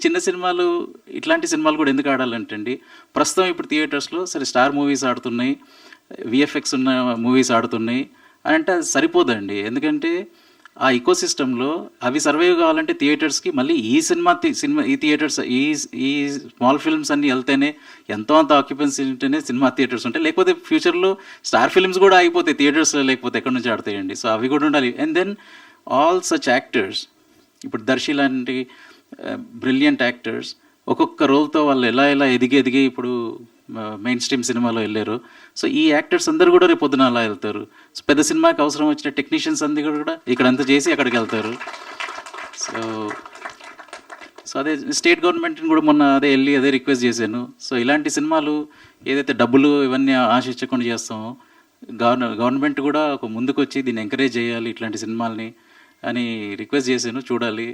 చిన్న సినిమాలు ఇట్లాంటి సినిమాలు కూడా ఎందుకు ఆడాలంటే అండి, ప్రస్తుతం ఇప్పుడు థియేటర్స్లో సరే స్టార్ మూవీస్ ఆడుతున్నాయి, విఎఫ్ఎక్స్ ఉన్న మూవీస్ ఆడుతున్నాయి అని అంటే అది సరిపోదండి. ఎందుకంటే ఆ ఇకో సిస్టంలో అవి సర్వైవ్ కావాలంటే థియేటర్స్కి మళ్ళీ ఈ థియేటర్స్ ఈ స్మాల్ ఫిల్మ్స్ అన్నీ వెళ్తేనే ఎంతో అంత ఆక్యుపెన్సీ ఉంటేనే సినిమా థియేటర్స్ ఉంటాయి. లేకపోతే ఫ్యూచర్లో స్టార్ ఫిల్మ్స్ కూడా అయిపోతాయి థియేటర్స్లో, లేకపోతే ఎక్కడి నుంచి ఆడతాయండి. సో అవి కూడా ఉండాలి. And then all such actors, ఇప్పుడు దర్శి లాంటి బ్రిలియంట్ యాక్టర్స్ ఒక్కొక్క రోల్తో వాళ్ళు ఎలా ఎదిగి ఇప్పుడు మెయిన్ స్ట్రీమ్ సినిమాలో వెళ్ళారు. సో ఈ యాక్టర్స్ అందరూ కూడా రేపు పొద్దున అలా వెళ్తారు. సో పెద్ద సినిమాకి అవసరం వచ్చిన టెక్నీషియన్స్ అందరూ కూడా ఇక్కడంతా చేసి అక్కడికి వెళ్తారు. సో సో అదే స్టేట్ గవర్నమెంట్ని కూడా మొన్న అదే రిక్వెస్ట్ చేశాను. సో ఇలాంటి సినిమాలు ఏదైతే డబ్బులు ఇవన్నీ ఆశించకుండా చేస్తామో గవర్నమెంట్ కూడా ఒక ముందుకు వచ్చి దీన్ని ఎంకరేజ్ చేయాలి ఇట్లాంటి సినిమాల్ని అని రిక్వెస్ట్ చేశాను. చూడాలి.